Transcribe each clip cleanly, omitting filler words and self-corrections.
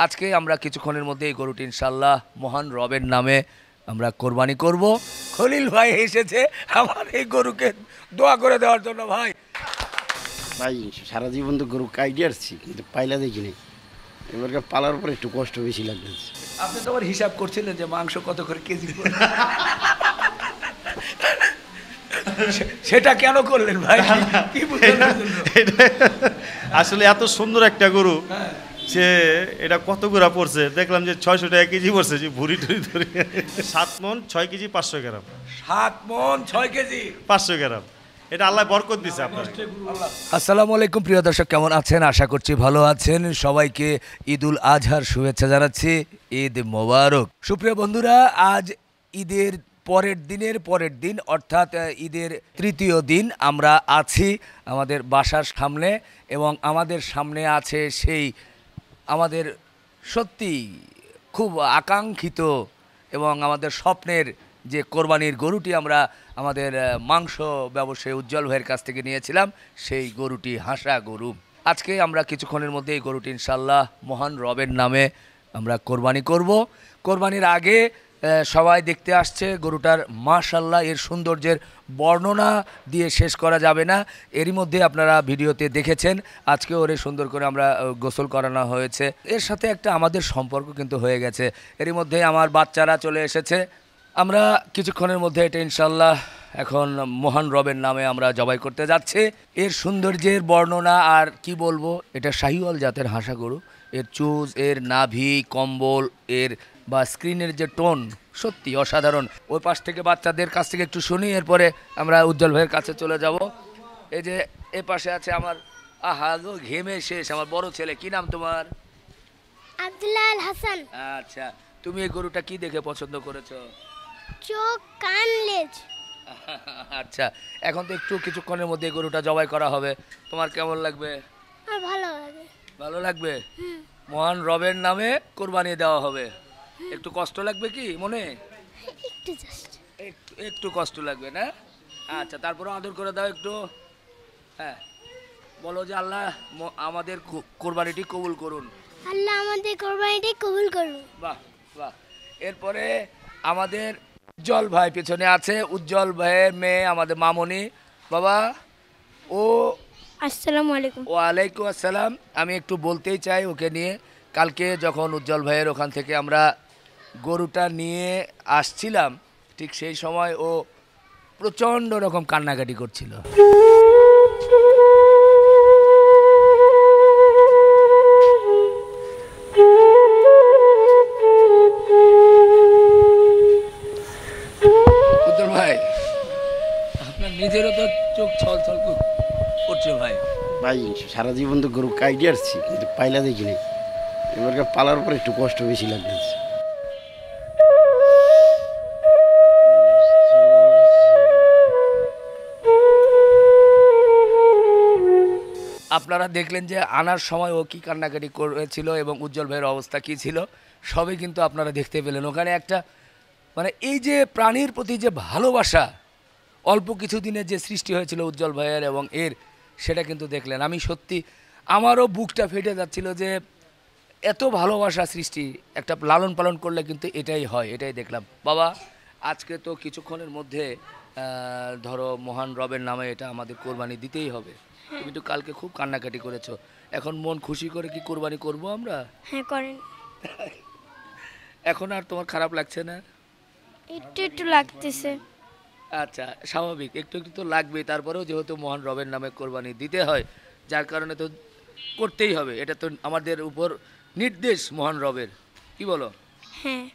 আজকে আমরা কিছুক্ষণের মধ্যে এই গরুটি ইনশাল্লাহ মহান রবের নামে আমরা কোরবানি করব। খলিল ভাই এসেছে আমার এই গরুকে দোয়া করে দেওয়ার জন্য। ভাই ভাই সারা জীবন তো গরু কাইডে আসছি, কিন্তু পাইলা দেখিনি। এবারকার পালার পরে একটু কষ্ট বেশি লাগতেছে। আপনি তো আবার হিসাব করছিলেন যে মাংস কত করে কেজি পড়বে। সেটা কেন করলেন ভাই? কি বুঝলেন? আসলে এত সুন্দর একটা গরু, সে এটা কত গুড়া পড়ছে দেখলাম যে 600 টাকা কেজি পড়ছে, যে ভুড়ি টুরি ধরে 7 মণ 6 কেজি 500 গ্রাম। 7 মণ 6 কেজি 500 গ্রাম, এটা আল্লাহ বরকত দিছে আপনার। আসসালামু আলাইকুম প্রিয় দর্শক, কেমন আছেন? আশা করছি ভালো আছেন। সবাইকে ঈদুল আজহার শুভেচ্ছা জানাচ্ছি। ঈদ মোবারক। সুপ্রিয় বন্ধুরা, আজ ঈদের পরের দিন অর্থাৎ ঈদের তৃতীয় দিন আমরা আছি আমাদের বাসার সামনে, এবং আমাদের সামনে আছে সেই আমাদের সত্যি খুব আকাঙ্ক্ষিত এবং আমাদের স্বপ্নের যে কোরবানির গরুটি আমরা আমাদের মাংস ব্যবসায়ী উজ্জ্বল ভাইয়ের কাছ থেকে নিয়েছিলাম, সেই গরুটি হাসা গরু। আজকে আমরা কিছুক্ষণের মধ্যে এই গরুটি ইনশাল্লাহ মহান রবের নামে আমরা কোরবানি করব। কোরবানির আগে সবাই দেখতে আসছে গরুটার, মাশাআল্লাহ এর সৌন্দর্যের বর্ণনা দিয়ে শেষ করা যাবে না। এরই মধ্যে আপনারা ভিডিওতে দেখেছেন আজকে ওরে সুন্দর করে আমরা গোসল করানো হয়েছে। এর সাথে একটা আমাদের সম্পর্ক কিন্তু হয়ে গেছে। এরই মধ্যে আমার বাচ্চারা চলে এসেছে। আমরা কিছুক্ষণের মধ্যে এটা ইনশাল্লাহ এখন মহান রবের নামে আমরা জবাই করতে যাচ্ছি। এর সৌন্দর্যের বর্ণনা আর কি বলবো, এটা শাহিওয়াল জাতের হাসা গরু। এর চুজ, এর নাভি, কম্বল, এর বা স্ক্রিনের যে টোন সত্যি অসাধারণ। ওই পাশ থেকে বাচ্চাদের কাছ থেকে একটু শুনি, এরপরে আমরা উজ্জ্বল ভাইয়ের কাছে চলে যাব। এই যে এ পাশে আছে আমার, আহা গো ঘেমে শেষ, আমার বড় ছেলে। কি নাম তোমার? আব্দুল্লাহ আল হাসান। আচ্ছা, তুমি এই গরুটা কি দেখে পছন্দ করেছো? চোখ, কান, লেজ। আচ্ছা, এখন তো একটু কিছুক্ষণের মধ্যে এই গরুটা জবাই করা হবে। তোমার কেমন লাগবে? আমার ভালো লাগে। ভালো লাগবে? মহান রবের নামে কোরবানি দেওয়া হবে। একটু কষ্ট লাগবে কি মনে? একটু জাস্ট একটু কষ্ট লাগবে না? আচ্ছা, তারপরে আদর করে দাও একটু। হ্যাঁ, বলো যে আল্লাহ আমাদের কোরবানিটি কবুল করুন। আল্লাহ আমাদের কোরবানিটি কবুল করুন। বাহ বাহ। এরপরে আমাদের উজ্জ্বল ভাই পেছনে আছে। উজ্জ্বল ভাইয়ের মেয়ে আমাদের মামনি। বাবা ও আসসালামু আলাইকুম। ওয়ালাইকুম আসসালাম। আমি একটু বলতেই চাই ওকে নিয়ে। কালকে যখন উজ্জ্বল ভাইয়ের ওখান থেকে আমরা গরুটা নিয়ে আসছিলাম, ঠিক সেই সময় ও প্রচণ্ড রকম কান্নাকাটি করছিল। উজ্জ্বল ভাই, আপনার নিজেরও তো চোখ ছলছল করছে ভাই। ভাই সারা জীবন তো গরু কাইডে আসছি, কিন্তু পাইলা দেখিনি। এবারকার পালার পরে একটু কষ্ট বেশি লাগতেছে। আপনারা দেখলেন যে আনার সময় ও কি কান্নাকাটি করেছিল এবং উজ্জ্বল ভাইয়ের অবস্থা কী ছিল, সবই কিন্তু আপনারা দেখতে পেলেন। ওখানে একটা মানে এই যে প্রাণীর প্রতি যে ভালোবাসা অল্প কিছুদিনের যে সৃষ্টি হয়েছিল উজ্জ্বল ভাইয়ের এবং এর, সেটা কিন্তু দেখলেন। আমি সত্যি আমারও বুকটা ফেটে যাচ্ছিল যে এত ভালোবাসা সৃষ্টি একটা লালন পালন করলে কিন্তু এটাই হয়, এটাই দেখলাম। বাবা, আজকে তো কিছুক্ষণের মধ্যে ধরো মহান রবের নামে এটা আমাদের কোরবানি দিতেই হবে। তুমি তো কালকে খুব কান্নাকাটি করেছো, এখন মন খুশি করে কি কোরবানি করব আমরা? হ্যাঁ করেন। এখন আর তোমার খারাপ লাগছে না? একটু একটু লাগতেছে। আচ্ছা, স্বাভাবিক, একটু একটু তো লাগবেই। তারপরেও যেহেতু মহান রবের নামে কোরবানি দিতে হয়, যার কারণে তো করতেই হবে। এটা তো আমাদের উপর নির্দেশ মহান রবের, কি বলো? হ্যাঁ।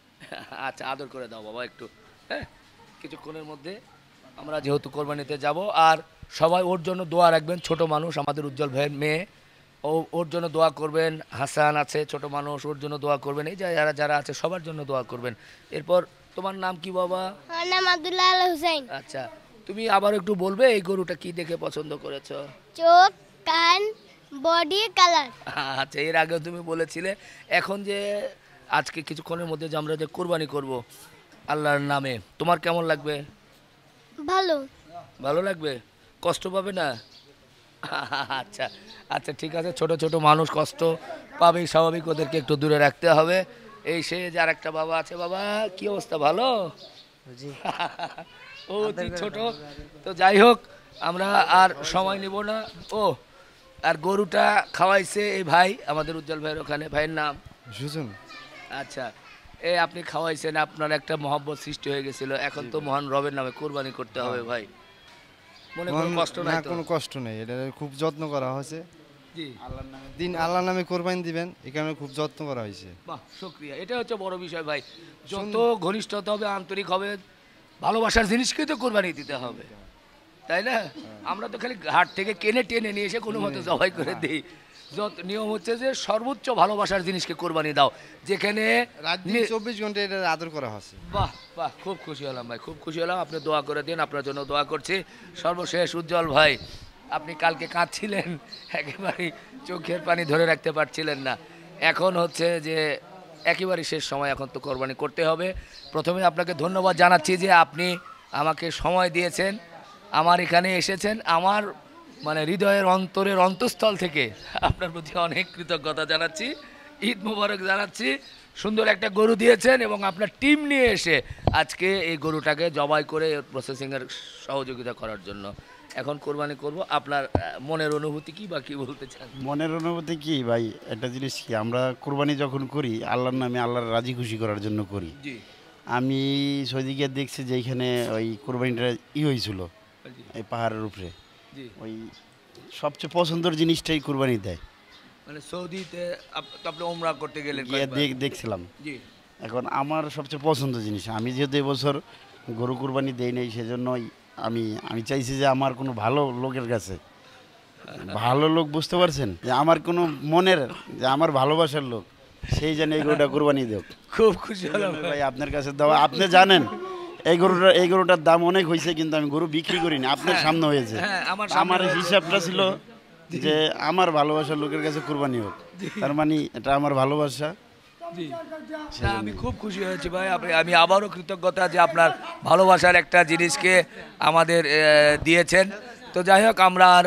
আচ্ছা, আদর করে দাও বাবা একটু। হ্যাঁ, কিছুক্ষণের মধ্যে আমরা যেহেতু কোরবানিতে যাব, আর সবাই ওর জন্য দোয়া রাখবেন। ছোট মানুষ আমাদের উজ্জ্বল ভাইয়ের মেয়ে, ওর জন্য দোয়া করবেন। হাসান আছে ছোট মানুষ, ওর জন্য দোয়া করবেন। এই যারা যারা আছে সবার জন্য দোয়া করবেন। এরপর তোমার নাম কি বাবা? আমার নাম আব্দুল্লাহ আল হুসাইন। আচ্ছা, তুমি আবার একটু বলবে এই গরুটা কি দেখে পছন্দ করেছো? চোখ, কান, বডি, কালার। আচ্ছা, এর আগেও তুমি বলেছিলে। এখন যে আজকে কিছুক্ষণের মধ্যে যে আমরা যে কোরবানি করব আল্লাহর নামে, তোমার কেমন লাগবে? ভালো। ভালো লাগবে? কষ্ট পাবে না? আচ্ছা আচ্ছা ঠিক আছে, ছোট ছোট মানুষ কষ্ট পাবেই, স্বাভাবিক, ওদেরকে একটু দূরে রাখতে হবে। এই সে যার একটা বাবা আছে, বাবা কি অবস্থা, ভালো? ও তুই ছোট তো, যাই হোক আমরা আর সময় নিব না। ও আর গরুটা খাওয়াইছে এই ভাই আমাদের উজ্জ্বল ভাইয়ের ওখানে, ভাইয়ের নাম সুজন। আচ্ছা, এই আপনি খাওয়াইছেন, আপনার একটা মহব্বত সৃষ্টি হয়ে গেছিল, এখন তো মহান রবের নামে কোরবানি করতে হবে ভাই, মনে কোনো কষ্ট না নাই তো? কোনো কষ্ট নেই, এটা খুব যত্ন করা হয়েছে। জি আল্লাহর নামে কোরবানি দিবেন, এই কারণে খুব যত্ন করা হয়েছে। বাহ, শুকরিয়া, এটা হচ্ছে বড় বিষয় ভাই। যত ঘনিষ্ঠতা হবে, আন্তরিক হবে, ভালোবাসার জিনিসকে তো কোরবানি দিতে হবে, তাই না? আমরা তো খালি হাট থেকে কেনে টেনে নিয়ে এসে কোনো মতো জবাই করে দিই। যত নিয়ম হচ্ছে যে সর্বোচ্চ ভালোবাসার জিনিসকে কোরবানি দাও, যেখানে রাত দিন 24 ঘন্টা এটা আদর করা হয়েছে। বাহ বাহ, খুব খুশি হলাম ভাই, খুব খুশি হলাম। আপনি দোয়া করে দিন, আপনার জন্য দোয়া করছি। সর্বশেষ উজ্জ্বল ভাই, আপনি কালকে কাঁদছিলেন, একেবারেই চোখের পানি ধরে রাখতে পারছিলেন না, এখন হচ্ছে যে একেবারেই শেষ সময়, এখন তো কোরবানি করতে হবে। প্রথমে আপনাকে ধন্যবাদ জানাচ্ছি যে আপনি আমাকে সময় দিয়েছেন, আমার এখানে এসেছেন, আমার মানে হৃদয়ের অন্তরের অন্তঃস্থল থেকে আপনার প্রতি অনেক কৃতজ্ঞতা জানাচ্ছি, ঈদ মোবারক জানাচ্ছি। সুন্দর একটা গরু দিয়েছেন এবং আপনার টিম নিয়ে এসে আজকে এই গরুটাকে জবাই করে প্রসেসিংয়ের সহযোগিতা করার জন্য। এখন কোরবানি করব, আপনার মনের অনুভূতি কি বা কি বলতে চান? মনের অনুভূতি কি ভাই, একটা জিনিস কি, আমরা কোরবানি যখন করি আল্লাহর নামে, আল্লাহর রাজি খুশি করার জন্য করি। জি আমি সৌদিকে দেখছি যে এইখানে ওই কোরবানিটা হয়েছিল জি এই পাহাড়ের উপরে, জি, ওই সবচেয়ে পছন্দের জিনিসটাই কোরবানি দেয়। মানে সৌদিতে তো আপনি ওমরা করতে গেলেন গিয়ে কয়েকবার। দেখছিলাম। জি এখন আমার সবচেয়ে পছন্দ জিনিস, আমি যেহেতু এবছর গরু কুরবানি দেই নাই, সেজন্যই আমি চাইছি যে আমার কোনো ভালো লোকের কাছে, ভালো লোক, বুঝতে পারছেন, যে আমার কোনো মনের, যে আমার ভালোবাসার লোক, সেই যেন এই গরুটা কুরবানি দেব। খুব খুশি হলাম ভাই আপনার কাছে দেওয়া, আপনি জানেন এই গরুটার দাম অনেক হয়েছে, কিন্তু আমি গরু বিক্রি করিনি, আপনার সামনে হয়েছে। হ্যাঁ, আমার সামনে আমার হয়েছে। হিসাবটা ছিল যে আমার ভালোবাসার লোকের কাছে কুরবানি হোক, তার মানে এটা আমার ভালোবাসা। জি না, আমি খুব খুশি হয়েছি ভাই, আমি আবারও কৃতজ্ঞতা যে আপনার ভালোবাসার একটা জিনিসকে আমাদের দিয়েছেন। তো যাই হোক, আমরা আর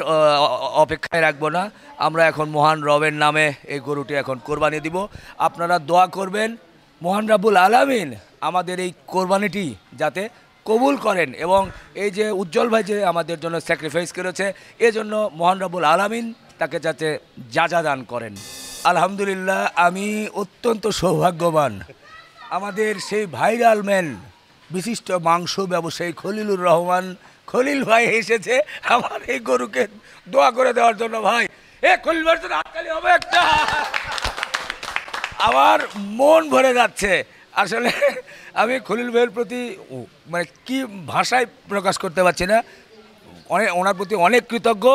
অপেক্ষায় রাখবো না, আমরা এখন মহান রবের নামে এই গরুটি এখন কোরবানি দিব। আপনারা দোয়া করবেন মহান রাব্বুল আলামিন আমাদের এই কোরবানিটি যাতে কবুল করেন, এবং এই যে উজ্জ্বল ভাই যে আমাদের জন্য স্যাক্রিফাইস করেছে, এজন্য মহান রাব্বুল আলামিন তাকে যাতে যা দান করেন। আলহামদুলিল্লাহ, আমি অত্যন্ত সৌভাগ্যবান, আমাদের সেই ভাইরাল ম্যান বিশিষ্ট মাংস ব্যবসায়ী খলিলুর রহমান খলিল ভাই এসেছে আমার এই গরুকে দোয়া করে দেওয়ার জন্য। ভাই খলিল ভাইয়ের জন্য হাততালি হবে একটা, আমার মন ভরে যাচ্ছে আসলে। আমি খলিল ভাইয়ের প্রতি মানে কি ভাষায় প্রকাশ করতে পারছি না, ওনার প্রতি অনেক কৃতজ্ঞ।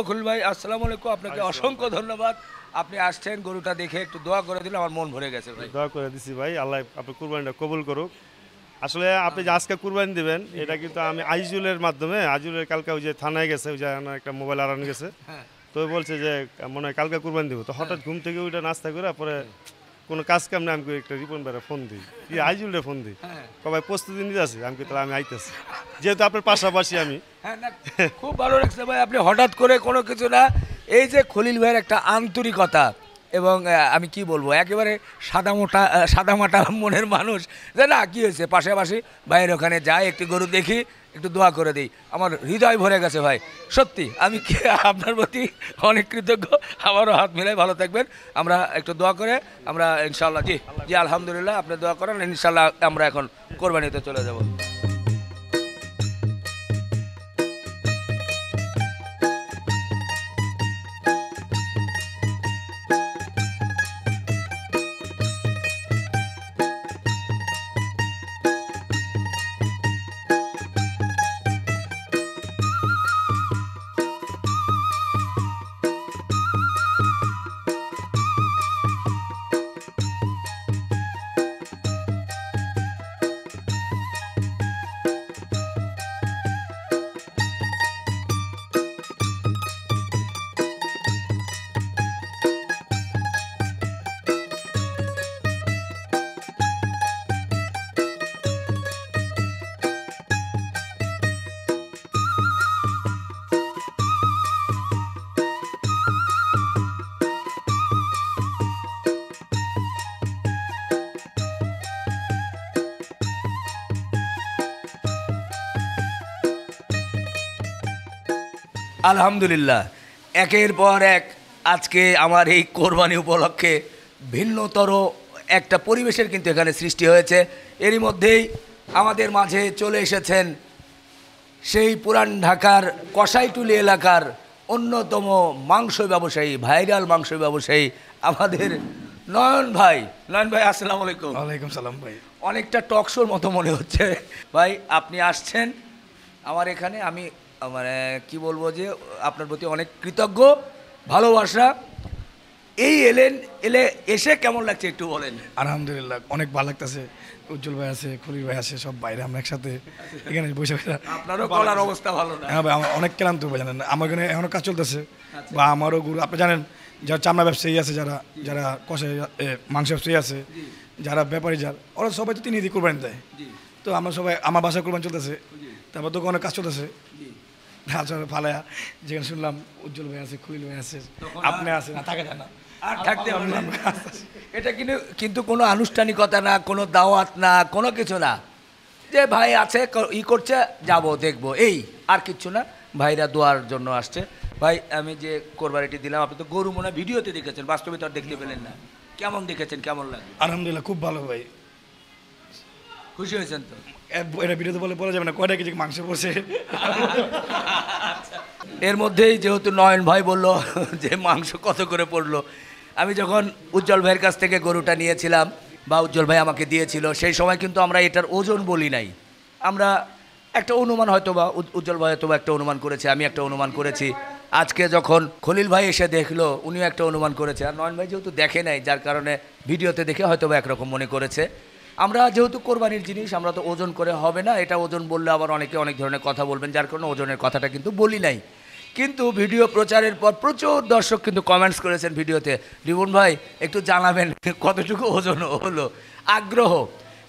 খলিল ভাই, আসসালামু আলাইকুম, আপনাকে অসংখ্য ধন্যবাদ, আপনি আসছেন, গরুটা দেখে একটু দোয়া করে দিলে আমার মন ভরে গেছে ভাই। দোয়া করে দিছি ভাই, আল্লাহ আপনার কুরবানিটা কবুল করুক। আসলে আপনি যে আজকে কুরবানি দিবেন, এটা কিন্তু আমি আইজুলের মাধ্যমে, আইজুলের কালকে ওই যে থানায় গেছে, ওই যে আমার একটা মোবাইল হারানো গেছে, তো বলছে যে মনে হয় কালকে কুরবানি দিব, তো হঠাৎ ঘুম থেকে ওইটা নাস্তা করে পরে কোনো কাজ কাম না, আমি একটা রিপন বেড়া ফোন দিই, আইজুলরে ফোন দিই, কবাই প্রস্তুতি নিতে আছি, আমি তাহলে আমি আইতেছি, যেহেতু আপনার পাশাপাশি আমি। হ্যাঁ না, খুব ভালো লাগছে ভাই, আপনি হঠাৎ করে কোনো কিছু না, এই যে খলিল ভাইয়ের একটা আন্তরিকতা, এবং আমি কি বলবো, একেবারে সাদামাটা মনের মানুষ, যে না কী হয়েছে, পাশাপাশি ভাইয়ের ওখানে যাই, একটি গরু দেখি, একটু দোয়া করে দিই, আমার হৃদয় ভরে গেছে ভাই, সত্যি আমি কি আপনার প্রতি অনেক কৃতজ্ঞ। আমারও হাত মিলাই, ভালো থাকবেন, আমরা একটু দোয়া করে আমরা ইনশাল্লাহ। জি জি আলহামদুলিল্লাহ, আপনি দোয়া করেন, ইনশাল্লাহ আমরা এখন কোরবানিতে চলে যাব। আলহামদুলিল্লাহ, একের পর এক আজকে আমার এই কোরবানি উপলক্ষে ভিন্নতর একটা পরিবেশের কিন্তু এখানে সৃষ্টি হয়েছে। এরই মধ্যেই আমাদের মাঝে চলে এসেছেন সেই পুরান ঢাকার কসাইটুলি এলাকার অন্যতম মাংস ব্যবসায়ী, ভাইরাল মাংস ব্যবসায়ী আমাদের নয়ন ভাই। নয়ন ভাই, আসসালামু আলাইকুম। ওয়ালাইকুম সালাম ভাই। অনেকটা টকশোর মতো মনে হচ্ছে ভাই, আপনি আসছেন আমার এখানে। আমি মানে কি বলবো যে আপনার প্রতি অনেক কৃতজ্ঞ, ভালোবাসা। এলে এসে কেমন লাগছে একটু বলেন। আলহামদুলিল্লাহ অনেক ভালো লাগতেছে। উজ্জ্বল ভাই আছে, খলিল ভাই আছে, সব বাইরে আমরা একসাথে এখানে বসে বসে। আপনারও কলার অবস্থা ভালো না? হ্যাঁ ভাই, আমার অনেক ক্লান্ত ভাই, জানেন আমার এখানে এখনো কাজ চলতেছে। বা আমারও গুরু, আপনি জানেন যারা চামড়া ব্যবসায়ী আছে, যারা যারা কষাই মাংস ব্যবসায়ী আছে, যারা ব্যাপারী, ওরা সবাই তো 3 ঈদই কোরবানি দেয়। তো আমরা সবাই, আমার বাসায় কোরবানি চলতেছে, তারপর দোকানে কাজ চলতেছে। তাছাড়া ফালায়া যেখানে শুনলাম উজ্জ্বল ভাই আছে, খলিল ভাই আছে, আপনি আছে, না থাকা যায় না আর থাকতে হবে না। এটা কিন্তু কোনো আনুষ্ঠানিকতা না, কোনো দাওয়াত না, কোনো কিছু না যে ভাই আছে করছে যাব দেখবো, এই আর কিচ্ছু না। ভাইরা দোয়ার জন্য আসছে। ভাই, আমি যে কোরবানিটি দিলাম, আপনি তো গরু মনে হয় ভিডিওতে দেখেছেন, বাস্তবে তো আর দেখতে পেলেন না। কেমন দেখেছেন, কেমন লাগে? আলহামদুলিল্লাহ খুব ভালো ভাই। খুশি হয়েছেন তো? এটা ভিডিওতে বলা যাবে না কয়টা কেজি মাংস পড়ছে। এর মধ্যেই যেহেতু নয়ন ভাই বলল যে মাংস কত করে পড়লো, আমি যখন উজ্জ্বল ভাইয়ের কাছ থেকে গরুটা নিয়েছিলাম বা উজ্জ্বল ভাই আমাকে দিয়েছিল, সেই সময় কিন্তু আমরা এটার ওজন বলি নাই। আমরা একটা অনুমান হয়তো বা উজ্জ্বল ভাই হয়তো বা একটা অনুমান করেছে, আমি একটা অনুমান করেছি। আজকে যখন খলিল ভাই এসে দেখলো, উনিও একটা অনুমান করেছে। আর নয়ন ভাই যেহেতু দেখে নাই, যার কারণে ভিডিওতে দেখে হয়তো বা একরকম মনে করেছে। আমরা যেহেতু কোরবানির জিনিস, আমরা তো ওজন করে হবে না। এটা ওজন বললে আবার অনেকে অনেক ধরনের কথা বলবেন, যার কারণে ওজনের কথাটা কিন্তু বলি নাই। কিন্তু ভিডিও প্রচারের পর প্রচুর দর্শক কিন্তু কমেন্টস করেছেন ভিডিওতে, রিবন ভাই একটু জানাবেন কতটুকু ওজন হলো। আগ্রহ,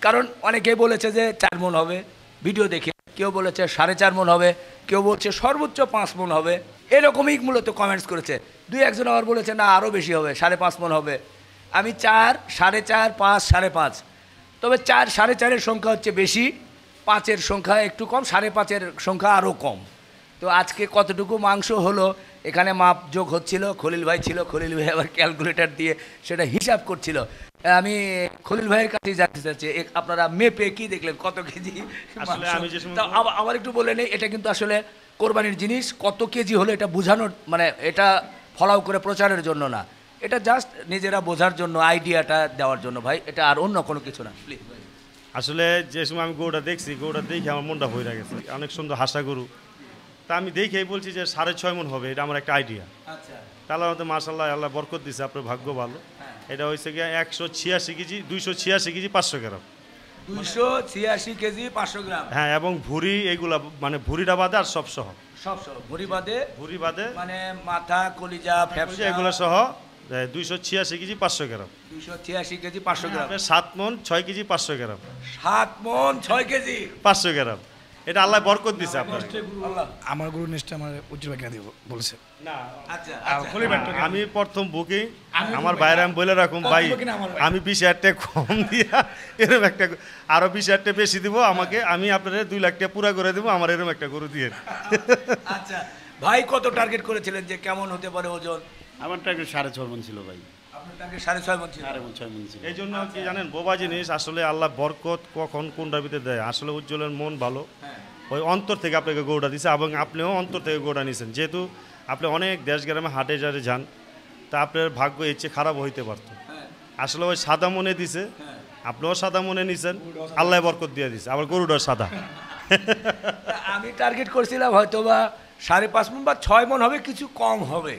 কারণ অনেকেই বলেছে যে 4 মণ হবে ভিডিও দেখে, কেউ বলেছে 4.5 মণ হবে, কেউ বলছে সর্বোচ্চ 5 মণ হবে। এরকমই মূলত কমেন্টস করেছে। 2-1 জন আবার বলেছে না আরও বেশি হবে, 5.5 মণ হবে। আমি 4, 4.5, 5, 5.5। তবে 4, 4.5-এর সংখ্যা হচ্ছে বেশি, 5-এর সংখ্যা একটু কম, 5.5-এর সংখ্যা আরও কম। তো আজকে কতটুকু মাংস হলো এখানে মাপ যোগ হচ্ছিল, খলিল ভাই ছিল, খলিল ভাই আবার ক্যালকুলেটর দিয়ে সেটা হিসাব করছিল। আমি খলিল ভাইয়ের কাছে জানতে চাচ্ছি, আপনারা মেপে কি দেখলেন কত কেজি? আসলে আমি যে সময় আবার একটু বলে নেই, এটা কিন্তু আসলে কোরবানির জিনিস, কত কেজি হলো এটা বোঝানোর, মানে এটা ফলাও করে প্রচারের জন্য না, এটা জাস্ট নিজেরা বোঝার জন্য, আইডিয়াটা দেওয়ার জন্য ভাই, এটা আর অন্য কোনো কিছু না। প্লিজ ভাই। আসলে যে সময় আমি গরুটা দেখছি, গরুটা দেখে আমার মনটা ভরে গেছে। অনেক সুন্দর হাসা গরু। তা আমি দেখেই বলছি যে 6.5 মণ হবে, এটা আমার একটা আইডিয়া। আচ্ছা, তাহলে আমাদের মাশাআল্লাহ, আল্লাহ বরকত দিছে, আপনার ভাগ্য ভালো। এটা হয়েছে গিয়ে 186 কেজি, 286 কেজি 500 গ্রাম। 286 কেজি 500 গ্রাম। হ্যাঁ, এবং ভুঁড়ি এইগুলা, মানে ভুঁড়িটা বাদে আর সব সহ, সব ভুঁড়ি বাদে, ভুঁড়ি বাদে মানে মাথা, কলিজা, ফ্যাপসা, এগুলো সহ 286 কেজি 500 গ্রাম। 286 কেজি 500 গ্রাম। 7 মণ 6 কেজি 500 গ্রাম। 7 মণ 6 কেজি 500 গ্রাম, এটা আল্লাহ বরকত দিছে আপনার। আমার গুরু নেক্সট আমার উজ্জ্বল ভাই কিনে দিব বলছে। আচ্ছা, আমি প্রথম বুকিং আমার বাইরে আমি বলে রাখুন ভাই, আমি 20,000 টাকা কম দিয়া এরকম একটা, আরো 20,000 টাকা বেশি দিব আমাকে, আমি আপনাদের 2 লাখ টাকা পুরা করে দেবো, আমার এরকম একটা গরু দিয়ে। আচ্ছা ভাই, কত টার্গেট করেছিলেন যে কেমন হতে পারে ওজন? আমার টার্গেট 6.5 মণ ছিল ভাই। আপনার টার্গেট 6.5 মণ ছিল? 6.5 মণ ছিল। এই জন্য কি জানেন, বোবা জিনিস আসলে আল্লাহ বরকত কখন কোনটার ভিতরে দেয়। আসলে উজ্জ্বলের মন ভালো, ওই অন্তর থেকে আপনাকে গরুটা দিছে, এবং আপনিও অন্তর থেকে গরুটা নিয়েছেন। যেহেতু আপনি অনেক দেশ গ্রামে হাটে যারে যান, তা আপনার ভাগ্য এর চেয়ে খারাপ হইতে পারতো। আসলে ওই সাদা মনে দিছে, আপনিও সাদা মনে নিছেন, আল্লাহ বরকত দিয়ে দিছে, আবার গরুটার সাদা। আমি টার্গেট করছিলাম হয়তো বা 5.5 মণ বা 6 মণ হবে, কিছু কম হবে,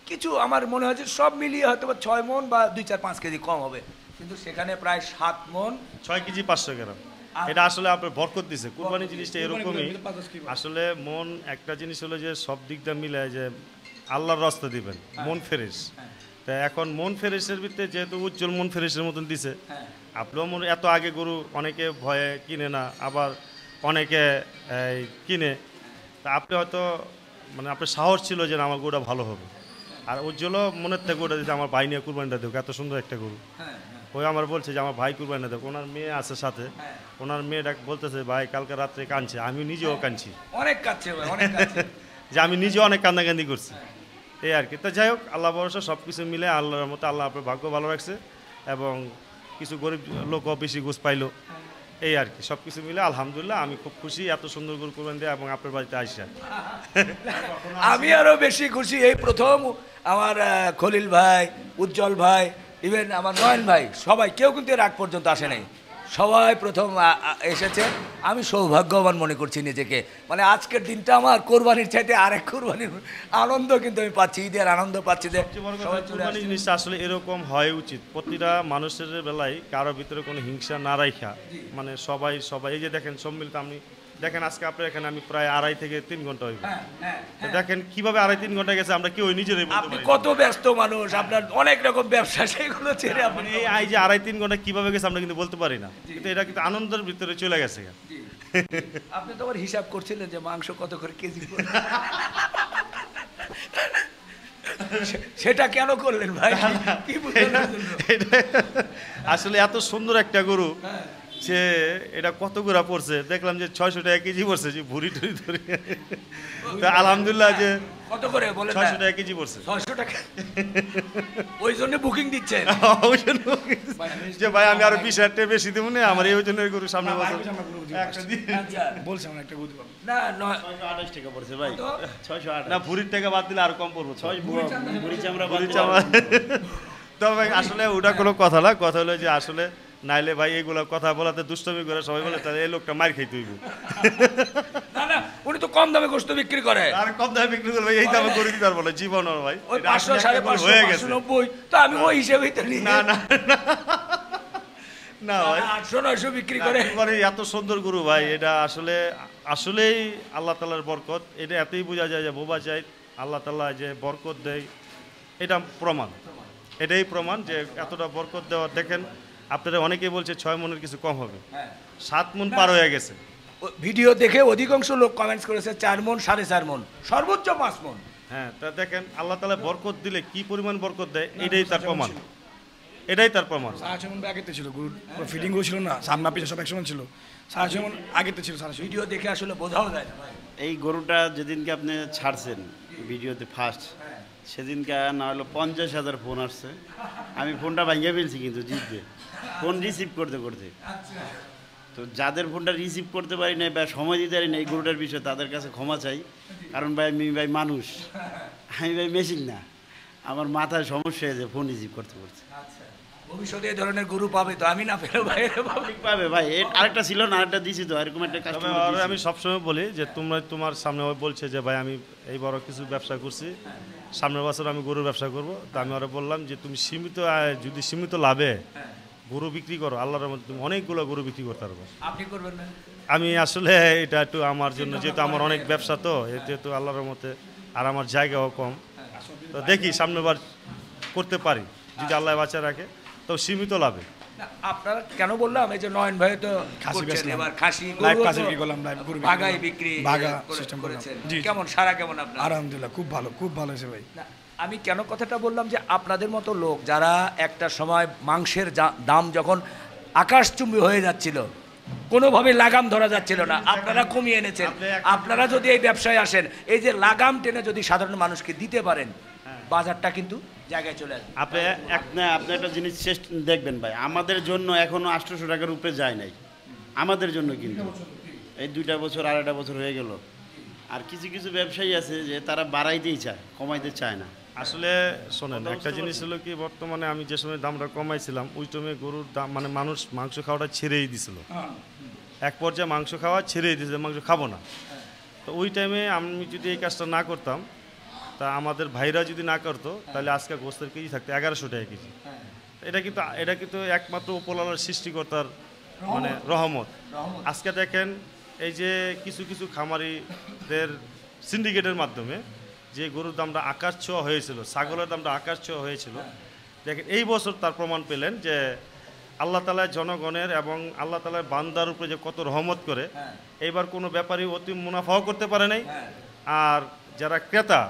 কিছু আমার মনে হচ্ছে সব মিলিয়ে হয়তো বা 6 মণ বা 2-4-5 কেজি কম হবে, কিন্তু সেখানে প্রায় 7 মণ 6 কেজি 500 গ্রাম। এটা আসলে আপনার বরকত দিছে। কুরবানি জিনিসটা এরকমই। আসলে মন একটা জিনিস হলো যে সব দিকটা মিলে যে আল্লাহর রাস্তা দিবেন, মন ফ্রেশ। তা এখন মন ফ্রেশের ভিতরে যেহেতু উজ্জ্বল মন ফ্রেশের মতন দিছে, আপনিও মনে, এত আগে গরু অনেকে ভয়ে কিনে না, আবার অনেকে কিনে, তা আপনি হয়তো মানে আপনার সাহস ছিল যে না, আমার গরুটা ভালো হবে। আর উজ্জ্বলও মনের থেকে গরুটা দিতে, আমার ভাই নিয়ে কুরবানিটা দেবো, এত সুন্দর একটা গরু। ওই আমার বলছে যে আমার ভাই কুরবানি দেবো, ওনার মেয়ে আছে সাথে, ওনার মেয়েটা বলতেছে ভাই কালকে রাত্রে কাঁদছে, আমি নিজেও কাঁদছি। অনেক কাছে ভাই, অনেক কাছে। যে আমি নিজে অনেক কান্দাকান্দি করছি এই আর কি। তো যাই হোক, আল্লাহ ভরসা সব কিছু মিলে আল্লাহর মতো আল্লাহ আপনার ভাগ্য ভালো রাখছে এবং কিছু গরিব লোকও বেশি গোছ পাইলো এই আর কি। সব কিছু মিলে আলহামদুলিল্লাহ আমি খুব খুশি এত সুন্দর গরু কোরবানি দেয় এবং আপনার বাড়িতে আইসা। আমি আরো বেশি খুশি, এই প্রথম আমার খলিল ভাই, উজ্জ্বল ভাই, ইভেন আমার নয়ন ভাই, সবাই কেউ কিন্তু এর আগ পর্যন্ত আসে নাই, সবাই প্রথম এসেছে। আমি সৌভাগ্যবান মনে করছি নিজেকে, মানে আজকের দিনটা আমার কোরবানির চাইতে আরেক কোরবানির আনন্দ কিন্তু আমি পাচ্ছি, ঈদের আনন্দ পাচ্ছি যে সবাই চলে কোরবানি আসছে। জিনিসটা আসলে এরকম হয় উচিত প্রতিটা মানুষের বেলায়, কারোর ভিতরে কোনো হিংসা না রাখা, মানে সবাই সবাই এই যে দেখেন সম্মিলিত, আমি দেখেন আজকে আপনার এখানে আমি প্রায় 2.5 থেকে 3 ঘন্টা হইব। তো দেখেন কিভাবে 2.5-3 ঘন্টা গেছে আমরা কেউ নিজেরাই বলতে আপনি পারি না। কত ব্যস্ত মানুষ, আপনার অনেক রকম ব্যবসা, সেগুলো ছেড়ে আপনি এই যে 2.5-3 ঘন্টা কিভাবে গেছে আমরা কিন্তু বলতে পারি না, কিন্তু এটা কিন্তু আনন্দের ভিতরে চলে গেছে। আপনি তো আবার হিসাব করছিলেন যে মাংস কত করে কেজি পড়ে। সেটা কেন করলেন ভাই? কি বুঝলেন? আসলে এত সুন্দর একটা গরু, সে এটা কত গুড়া পড়ছে দেখলাম যে 600 টাকা কেজি পড়ছে, যে ভুড়ি টুরি ধরে। তো আলহামদুলিল্লাহ যে কত করে বলেন? 600 টাকা কেজি পড়ছে। 600 টাকা, ওই জন্য বুকিং দিচ্ছেন? ওই জন্য যে ভাই আমি আরো 20,000 টাকা বেশি দেবো না, আমার এই জন্য গরু সামনে বছর একটা দিয়ে। আচ্ছা, বলছে আমার একটা গরু দিলাম। না 628 টাকা পড়ছে ভাই, 628 না ভুড়ির টাকা বাদ দিলে আর কম পড়বো। বুড়ি চামড়া ভুড়ি চামড়া। তবে আসলে ওটা কোনো কথা না, কথা হলো যে আসলে নাইলে ভাই এগুলো কথা বলাতে দুষ্টমি করে সবাই বলে তাহলে এই লোকটা মার খাইতে হইব। না না, উনি তো কম দামে গোশত বিক্রি করে। আর কম দামে বিক্রি করবে এই দামে করে দিতে পারবো না জীবন ভাই। ওই এটা 500, আসলে একটা 550, হয়ে গেছে। 590, তো আমি ওই হিসেবেই তো নিই। না না না ভাই, 800-900 বিক্রি করে। একেবারে এত সুন্দর গরু ভাই, এটা আসলে আসলেই আল্লাহ তাআলার বরকত। এটা এতই বোঝা যায় যে বোবা চাই আল্লাহ তাআলা যে বরকত দেয়, এটা প্রমাণ, এটাই প্রমাণ যে এতটা বরকত দেওয়া। দেখেন আপনারা অনেকেই বলছে 6 মনের কিছু কম হবে, 7 মন পার হয়ে গেছে। ভিডিও দেখে অধিকাংশ লোক কমেন্টস করেছে 4 মন, 4.5 মন, সর্বোচ্চ 5 মন। হ্যাঁ, তা দেখেন আল্লাহ তাআলা বরকত দিলে কি পরিমাণ বরকত দেয়, এটাই তার প্রমাণ, এটাই তার প্রমাণ। 700 আগেতে ছিল গরু, ফিটিং গরু ছিল না, সামনা পিছনে সব 100 ছিল। 700 আগেতে ছিল 700। ভিডিও দেখে আসলে বোঝাও যায় না ভাই। এই গরুটা যেদিনকে আপনি ছাড়ছেন ভিডিওতে ফার্স্ট, সেদিনকে না হলো 50,000 ফোন আসছে। আমি ফোনটা ভাঙিয়ে ফেলছি কিন্তু জিতবে, ফোন রিসিভ করতে করতে। তো যাদের ফোনটা রিসিভ করতে পারি না বা সময় দিতে পারি না এই গরুটার বিষয়ে, তাদের কাছে ক্ষমা চাই। কারণ ভাই আমি ভাই মানুষ, আমি ভাই মেশিন না, আমার মাথায় সমস্যা হয়েছে ফোন রিসিভ করতে করতে। ভবিষ্যতে এই ধরনের গরু পাবে তো, আমি না পেলেও ভাই ঠিক পাবে ভাই, আরেকটা ছিল না, আরেকটা দিছি তো, এরকম একটা তবে কাস্টমার আমি সবসময় বলি যে তোমার সামনে ও বলছে যে ভাই আমি এই বড় কিছু ব্যবসা করছি, সামনের বছর আমি গরুর ব্যবসা করব। তো আমি ওরা বললাম যে তুমি সীমিত যদি সীমিত লাভে গরু বিক্রি করো, আল্লাহর মধ্যে তুমি অনেকগুলো গরু বিক্রি করতে পারবে। আপনি করবেন না? আমি আসলে এটা একটু আমার জন্য, যেহেতু আমার অনেক ব্যবসা, তো যেহেতু আল্লাহর মধ্যে আর আমার জায়গাও কম, তো দেখি সামনেবার করতে পারি যদি আল্লাহ বাঁচা রাখে, তো সীমিত লাভে। না, আপনারা কেন বললাম, এই যে নয়ন ভাই তো খাসি করছেন, বেচলাম। এবার খাসি লাইভ গরুও খাসি তো বিক্রি করলাম, লাইভ গরু বিক্রি বাগাই করলাম। বিক্রি বাগা করে- সিস্টেম করলাম। করেছেন। জি, জি। কেমন সারা কেমন আপনার? আলহামদুলিল্লাহ খুব ভালো, খুব ভালো হয়েছে ভাই। না, আমি কেন কথাটা বললাম যে আপনাদের মতো লোক যারা একটা সময় মাংসের দাম যখন আকাশচুম্বী হয়ে যাচ্ছিল, কোনোভাবে লাগাম ধরা যাচ্ছিল না, আপনারা কমিয়ে এনেছেন। আপনারা যদি এই ব্যবসায় আসেন, এই যে লাগাম টেনে যদি সাধারণ মানুষকে দিতে পারেন, বাজারটা কিন্তু জায়গায় চলে আসবে। আপনি আপনি একটা জিনিস দেখবেন ভাই, আমাদের জন্য এখনো 800 টাকার উপরে যায় নাই, আমাদের জন্য কিন্তু এই 2টা বছর 2.5 বছর হয়ে গেল। আর কিছু কিছু ব্যবসায়ী আছে যে তারা বাড়াইতেই চায়, কমাইতে চায় না। আসলে শোনেন, একটা জিনিস হলো কি, বর্তমানে আমি যে সময় দামটা কমাইছিলাম ওই সময় গরুর দাম, মানে মানুষ মাংস খাওয়াটা ছেড়েই দিছিল, এক পর্যায়ে মাংস খাওয়া ছেড়েই দিয়েছিল, মাংস খাবো না। তো ওই টাইমে আমি যদি এই কাজটা না করতাম, তা আমাদের ভাইরা যদি না করতো, তাহলে আজকে গোস্তের কেজি থাকতো 1100 টাকা কেজি। এটা কিন্তু একমাত্র উপরওয়ালার সৃষ্টিকর্তার মানে রহমত। আজকে দেখেন এই যে কিছু কিছু খামারিদের সিন্ডিকেটের মাধ্যমে যে গরুর দামটা আকাশ ছোঁয়া হয়েছিল, ছাগলের দামটা আকাশ ছোঁয়া হয়েছিল, দেখেন এই বছর তার প্রমাণ পেলেন যে আল্লাহ তাআলা জনগণের এবং আল্লাহ তাআলার বান্দার উপরে যে কত রহমত করে। এইবার কোনো ব্যাপারী অতি মুনাফাও করতে পারে নাই, আর যারা ক্রেতা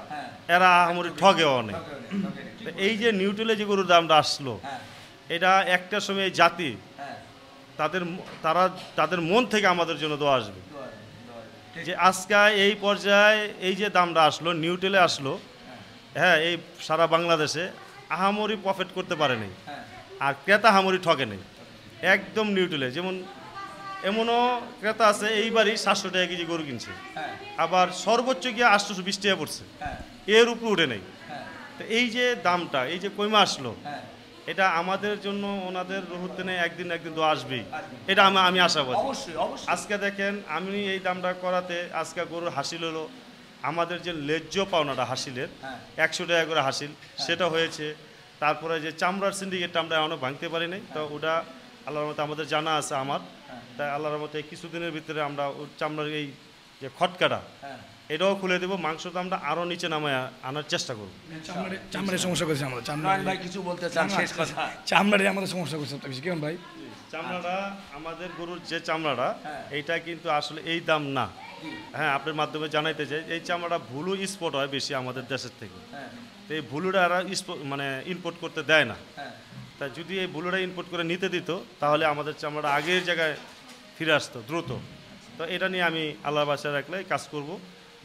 এরা আহামরি ঠগেও নেই। এই যে নিউট্রেলে যে গরুর দামটা আসলো, এটা একটা সময় জাতি তাদের মন থেকে আমাদের জন্য দোয়া আসবে। যে আজকে এই পর্যায়ে এই যে দামটা আসলো নিউটেলে আসলো, হ্যাঁ, এই সারা বাংলাদেশে আহামরি প্রফিট করতে পারে নাই, আর ক্রেতা আহামরি ঠকে নেই, একদম নিউটেলে। যেমন এমনও ক্রেতা আছে এইবারই 700 টাকা কেজি গরু কিনছে, আবার সর্বোচ্চ গিয়ে 820 টাকা পড়ছে, এর উপরে উঠে নেই। তো এই যে দামটা, এই যে কইমা আসলো, এটা আমাদের জন্য ওনাদের রহুতেনে একদিন দোয়া আসবেই, এটা আমি আশাবাদী। আজকে দেখেন আমি এই দামটা করাতে আজকে গরুর হাসিল হলো, আমাদের যে ন্যায্য পাওনাটা হাসিলের 100 টাকা করে হাসিল, সেটা হয়েছে। তারপরে যে চামড়ার সিন্ডিকেটটা আমরা এখনও ভাঙতে পারি নাই, তো ওটা আল্লাহর মতে আমাদের জানা আছে আমার, তাই আল্লাহর মতে কিছুদিনের ভিতরে আমরা চামড়ার এই যে খটকাটা এটাও খুলে দেবো, মাংসটা আমরা আরও নিচে নামায় আনার চেষ্টা করবো। চামড়ার সমস্যা করছে আমাদের, নয়ন ভাই কিছু বলতে চান? শেষ কথা। চামড়ারে আমাদের সমস্যা করছে কেমন ভাই? চামড়াটা আমাদের গরুর যে চামড়াটা, এইটা কিন্তু আসলে এই দাম না। হ্যাঁ, আপনার মাধ্যমে জানাইতে চাই, এই চামড়াটা ভুলু স্পট হয় বেশি আমাদের দেশের থেকে। তো এই ভুলুটা এরা মানে ইম্পোর্ট করতে দেয় না। তা যদি এই ভুলুটা ইম্পোর্ট করে নিতে দিত, তাহলে আমাদের চামড়াটা আগের জায়গায় ফিরে আসতো দ্রুত। তো এটা নিয়ে আমি আল্লাহর বাসায় রাখলে কাজ করব।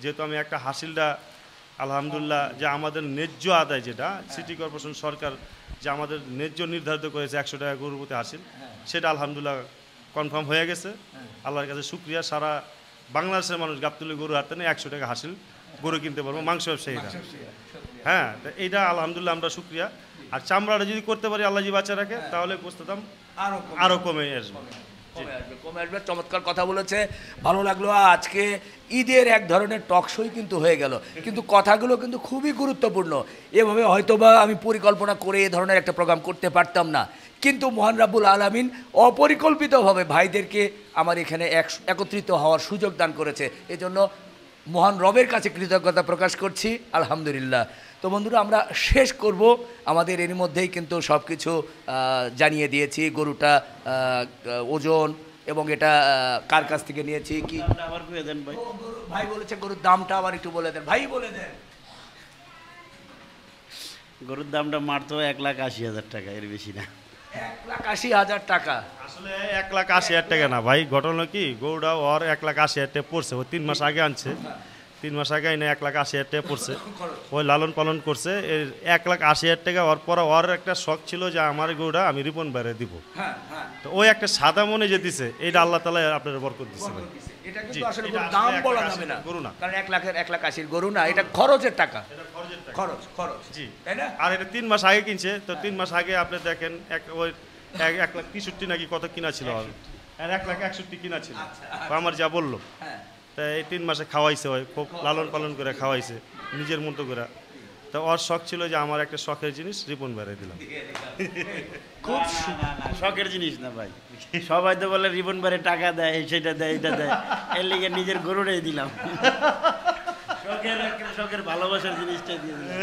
যেহেতু আমি একটা হাসিলটা আলহামদুলিল্লাহ, যে আমাদের ন্যায্য আদায়, যেটা সিটি কর্পোরেশন সরকার যে আমাদের ন্যায্য নির্ধারিত করেছে 100 টাকা গরুর প্রতি হাসিল, সেটা আলহামদুলিল্লাহ কনফার্ম হয়ে গেছে। আল্লাহর কাছে শুক্রিয়া। সারা বাংলাদেশের মানুষ গাবতলী গরু হাতে নিয়ে 100 টাকা হাসিল গরু কিনতে পারবো, মাংস ব্যবসায়ীরা। হ্যাঁ, তো এইটা আলহামদুলিল্লাহ আমরা শুক্রিয়া। আর চামড়াটা যদি করতে পারি আল্লাহ জি বাঁচা রাখে, তাহলে বুঝতে দাম আরও কমে আসবে। কমে আসবে। চমৎকার কথা বলেছে, ভালো লাগলো। আজকে ঈদের এক ধরনের টকশোই কিন্তু হয়ে গেল, কিন্তু কথাগুলো কিন্তু খুবই গুরুত্বপূর্ণ। এভাবে হয়তোবা আমি পরিকল্পনা করে এ ধরনের একটা প্রোগ্রাম করতে পারতাম না, কিন্তু মহান রাব্বুল আলামিন অপরিকল্পিতভাবে ভাইদেরকে আমার এখানে একত্রিত হওয়ার সুযোগ দান করেছে। এজন্য মহান রবের কাছে কৃতজ্ঞতা প্রকাশ করছি, আলহামদুলিল্লাহ। তো বন্ধুরা, আমরা শেষ করব। আমাদের এর মধ্যেই কিন্তু সব কিছু জানিয়ে দিয়েছি, গরুটা ওজন এবং এটা কার কাছ থেকে নিয়েছি, কি আবার কয়ে দেন ভাই। ভাই বলেছে গরুর দামটা আবার একটু বলে দেন, ভাই বলে দেন। গরুর দামটা মারতো 1,80,000 টাকা, এর বেশি না। 1,80,000 টাকা। আসলে 1,80,000 টাকা না ভাই, ঘটনা কি, গরুটা ওর 1,80,000 টাকা পড়ছে। ও 3 মাস আগে আনছে, 3 মাস আগে না 1,80,000 টাকা পড়ছে। ওই লালন পালন করছে, এর 1,80,000 টাকা। ওর পরে ওর একটা শখ ছিল যে আমার গরুটা আমি রিপন বাইরে দিব। তো ওই একটা সাদা মনে যে দিছে, এইটা আল্লাহ তাআলা আপনার বরকত দিছে ভাই। এটা জি, কিন্তু আসলে এটা কোনো আসলে দাম বলা 1,80,000 যাবে না, গরু না। কারণ 1,80,000 গরু না, এটা খরচের টাকা। এটা খরচের টাকা। খরচ জি, তাই না? আর এটা 3 মাস আগে কিনছে। তো 3 মাস আগে আপনি দেখেন ওই 1,63,000 নাকি কত কিনা ছিল, আর 1,61,000 কিনা ছিল আমার যা বললো। তাই এই 3 মাসে খাওয়াইছে, ওই খুব লালন পালন করে খাওয়াইছে নিজের মতো করে। তো ওর শখ ছিল যে আমার একটা শখের জিনিস রিপন বেড়ে দিলাম। খুব শখের জিনিস না ভাই, সবাই তো বলে রিবন বারে টাকা দেয়, সেটা দেয়, এটা দেয়, এর লিগে নিজের গরুটাই দিলাম। শখের ভালোবাসার জিনিসটাই দিয়ে দিলাম।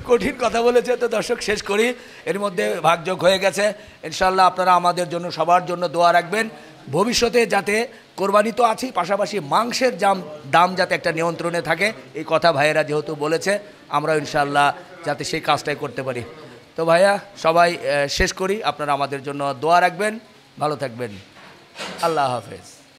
কঠিন কথা বলেছে। তো দর্শক, শেষ করি, এর মধ্যে ভাগযোগ হয়ে গেছে। ইনশাল্লাহ আপনারা আমাদের জন্য, সবার জন্য দোয়া রাখবেন, ভবিষ্যতে যাতে কোরবানি তো আছেই, পাশাপাশি মাংসের দাম যাতে একটা নিয়ন্ত্রণে থাকে, এই কথা ভাইয়েরা যেহেতু বলেছে, আমরা ইনশাল্লাহ যাতে সেই কাজটাই করতে পারি। তো ভাইয়া, সবাই শেষ করি, আপনারা আমাদের জন্য দোয়া রাখবেন, ভালো থাকবেন, আল্লাহ হাফেজ।